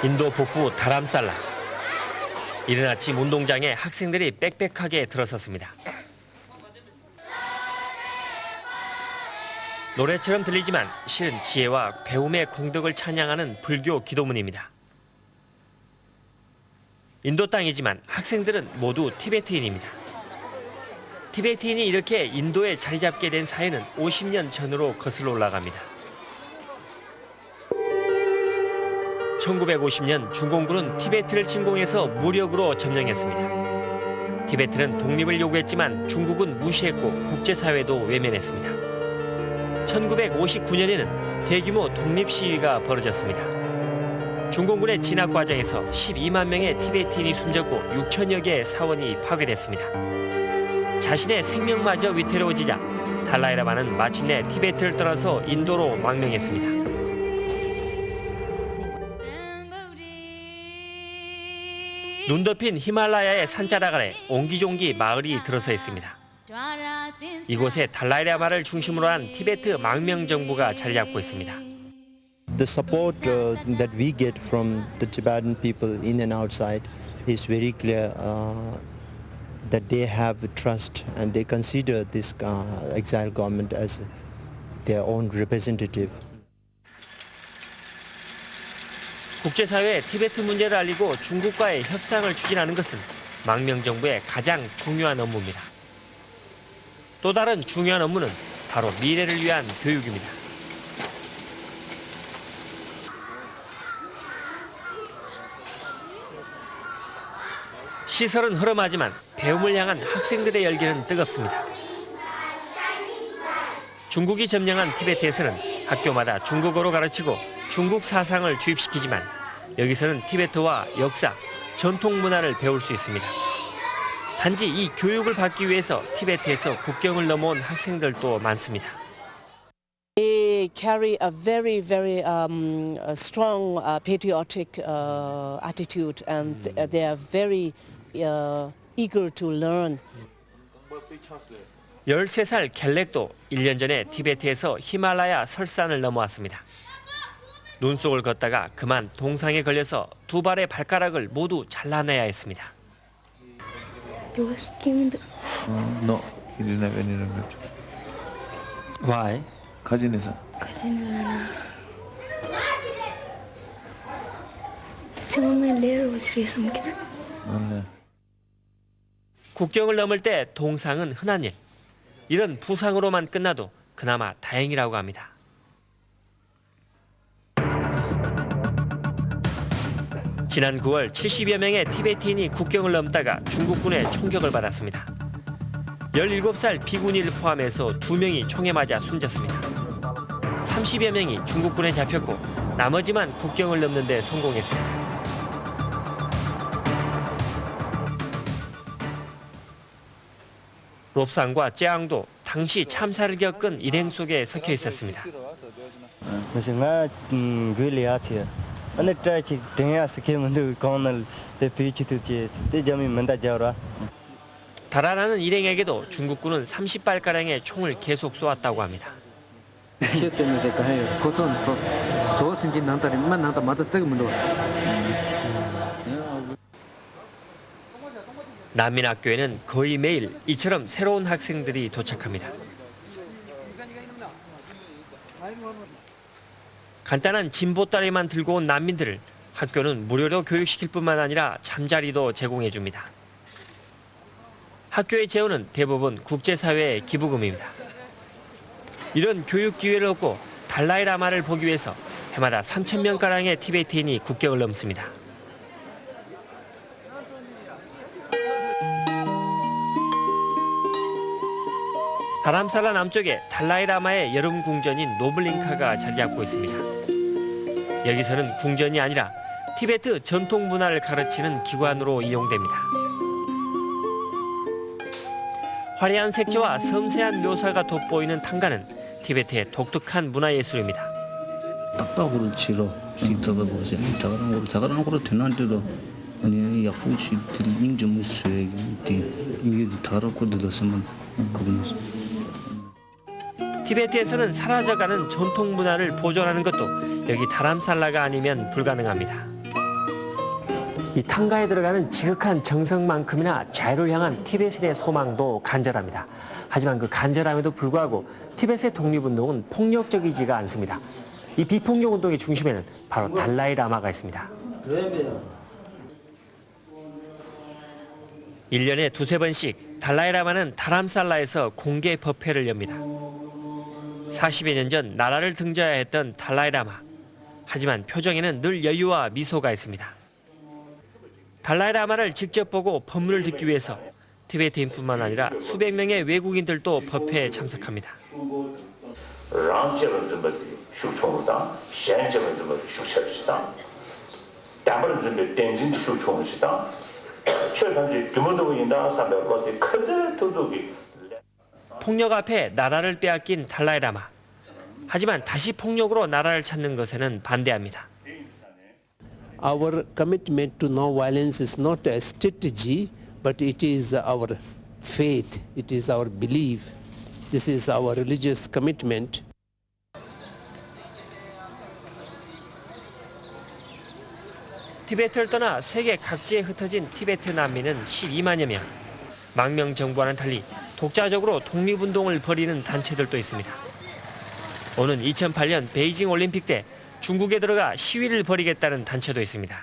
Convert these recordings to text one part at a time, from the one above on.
인도 북부 다람살라. 이른 아침 운동장에 학생들이 빽빽하게 들어섰습니다. 노래처럼 들리지만 실은 지혜와 배움의 공덕을 찬양하는 불교 기도문입니다. 인도 땅이지만 학생들은 모두 티베트인입니다. 티베트인이 이렇게 인도에 자리 잡게 된 사연은 50년 전으로 거슬러 올라갑니다. 1950년 중공군은 티베트를 침공해서 무력으로 점령했습니다. 티베트는 독립을 요구했지만 중국은 무시했고 국제사회도 외면했습니다. 1959년에는 대규모 독립 시위가 벌어졌습니다. 중공군의 진압 과정에서 12만 명의 티베트인이 숨졌고 6천여 개의 사원이 파괴됐습니다. 자신의 생명마저 위태로워지자 달라이라마는 마침내 티베트를 떠나서 인도로 망명했습니다. 눈 덮인 히말라야의 산자락 아래 옹기종기 마을이 들어서 있습니다. 이곳에 달라이라마를 중심으로 한 티베트 망명 정부가 자리 잡고 있습니다. The support that we get from the Tibetan people in and outside is very clear that they have trust and they consider this exile government as their own representative. 국제사회에 티베트 문제를 알리고 중국과의 협상을 추진하는 것은 망명 정부의 가장 중요한 업무입니다. 또 다른 중요한 업무는 바로 미래를 위한 교육입니다. 시설은 허름하지만 배움을 향한 학생들의 열기는 뜨겁습니다. 중국이 점령한 티베트에서는 학교마다 중국어로 가르치고 중국 사상을 주입시키지만 여기서는 티베트와 역사, 전통 문화를 배울 수 있습니다. 단지 이 교육을 받기 위해서 티베트에서 국경을 넘어온 학생들도 많습니다. They carry a very strong patriotic attitude and they are very eager to learn. 13살 갤렉도 1년 전에 티베트에서 히말라야 설산을 넘어왔습니다. 눈 속을 걷다가 그만 동상에 걸려서 두 발의 발가락을 모두 잘라내야 했습니다. No, he didn't have any regret. Why? 가진에서. 맞네. 국경을 넘을 때 동상은 흔한 일. 이런 부상으로만 끝나도 그나마 다행이라고 합니다. 지난 9월 70여 명의 티베트인이 국경을 넘다가 중국군의 총격을 받았습니다. 17살 비군이를 포함해서 2명이 총에 맞아 숨졌습니다. 30여 명이 중국군에 잡혔고 나머지만 국경을 넘는 데 성공했습니다. 롭산과 째앙도 당시 참사를 겪은 일행 속에 섞여 있었습니다. 달아나는 일행에게도 중국군은 30발가량의 총을 계속 쏘았다고 합니다. 난민학교에는 거의 매일 이처럼 새로운 학생들이 도착합니다. 간단한 짐보따리만 들고 온 난민들을 학교는 무료로 교육시킬 뿐만 아니라 잠자리도 제공해 줍니다. 학교의 재원은 대부분 국제사회의 기부금입니다. 이런 교육 기회를 얻고 달라이라마를 보기 위해서 해마다 3,000명가량의 티베트인이 국경을 넘습니다. 다람살라 남쪽에 달라이라마의 여름 궁전인 노블링카가 자리 잡고 있습니다. 여기서는 궁전이 아니라 티베트 전통 문화를 가르치는 기관으로 이용됩니다. 화려한 색채와 섬세한 묘사가 돋보이는 탕가는 티베트의 독특한 문화예술입니다. 딱딱으로 치러 뒤다가 보세요. 다가랑으로 되는데도 아니 약국시 인점을 수에 이게 다라고 들었으면 그분이 티베트에서는 사라져가는 전통 문화를 보존하는 것도 여기 다람살라가 아니면 불가능합니다. 이 탕가에 들어가는 지극한 정성만큼이나 자유를 향한 티베트의 소망도 간절합니다. 하지만 그 간절함에도 불구하고 티베트의 독립운동은 폭력적이지가 않습니다. 이 비폭력 운동의 중심에는 바로 달라이 라마가 있습니다. 1년에 두세 번씩 달라이 라마는 다람살라에서 공개 법회를 엽니다. 40여 년 전 나라를 등져야 했던 달라이 라마. 하지만 표정에는 늘 여유와 미소가 있습니다. 달라이 라마를 직접 보고 법문을 듣기 위해서 티베트인뿐만 아니라 수백 명의 외국인들도 법회에 참석합니다. 폭력 앞에 나라를 빼앗긴 달라이 라마. 하지만 다시 폭력으로 나라를 찾는 것에는 반대합니다. Our commitment to no violence is not a strategy, but it is our faith, it is our belief. This is our religious commitment. 티베트를 떠나 세계 각지에 흩어진 티베트 난민은 12만여 명. 망명 정부와는 달리 독자적으로 독립운동을 벌이는 단체들도 있습니다. 오는 2008년 베이징 올림픽 때 중국에 들어가 시위를 벌이겠다는 단체도 있습니다.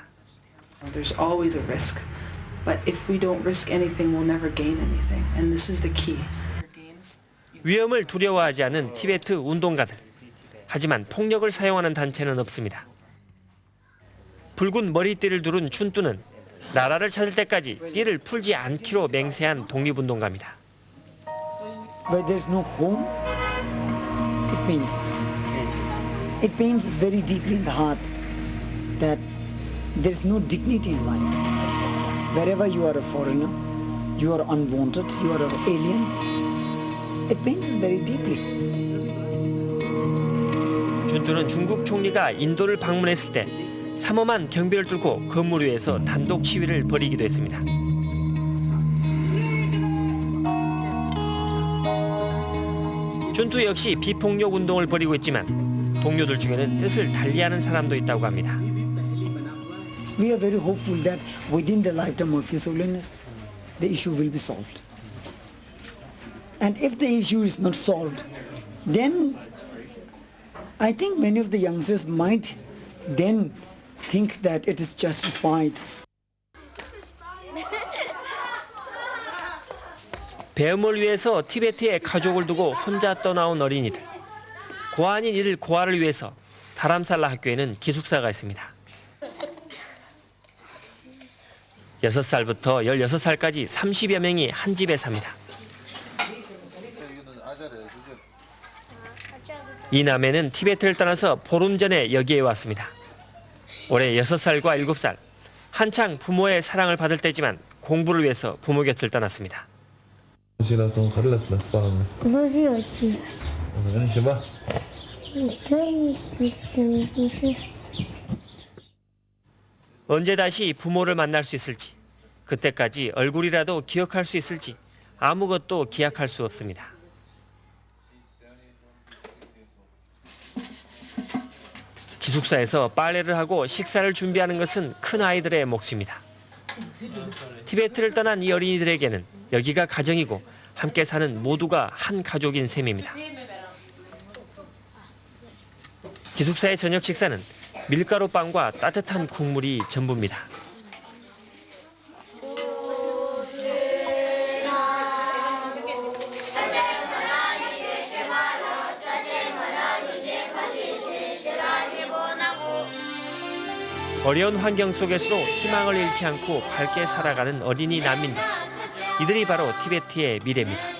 There's always a risk, but if we don't risk anything, we'll never gain anything, and this is the key. 위험을 두려워하지 않는 티베트 운동가들. 하지만 폭력을 사용하는 단체는 없습니다. 붉은 머리띠를 두른 춘뚜는 나라를 찾을 때까지 띠를 풀지 않기로 맹세한 독립운동가입니다. Where there's no home, it pains us. It pains us very deeply in the heart that there's no dignity in life. Wherever you are a foreigner, you are unwanted, you are an alien, it pains us very deeply. 춘뚜는 중국 총리가 인도를 방문했을 때 삼엄한 경비를 뚫고 건물 위에서 단독 시위를 벌이기도 했습니다. 춘뚜 역시 비폭력 운동을 벌이고 있지만 동료들 중에는 뜻을 달리하는 사람도 있다고 합니다. We are very hopeful that within the lifetime of His Holiness, the issue will be solved. And if the issue is not solved, then I think many of the youngsters might then think that it is justified. 배움을 위해서 티베트에 가족을 두고 혼자 떠나온 어린이들. 고아인 이들 고아를 위해서 다람살라 학교에는 기숙사가 있습니다. 6살부터 16살까지 30여 명이 한 집에 삽니다. 이 남매는 티베트를 떠나서 보름 전에 여기에 왔습니다. 올해 6살과 7살, 한창 부모의 사랑을 받을 때지만 공부를 위해서 부모 곁을 떠났습니다. 언제 다시 부모를 만날 수 있을지, 그때까지 얼굴이라도 기억할 수 있을지 아무것도 기약할 수 없습니다. 기숙사에서 빨래를 하고 식사를 준비하는 것은 큰 아이들의 몫입니다. 티베트를 떠난 이 어린이들에게는 여기가 가정이고 함께 사는 모두가 한 가족인 셈입니다. 기숙사의 저녁 식사는 밀가루빵과 따뜻한 국물이 전부입니다. 어려운 환경 속에서도 희망을 잃지 않고 밝게 살아가는 어린이 난민들. 이들이 바로 티베트의 미래입니다.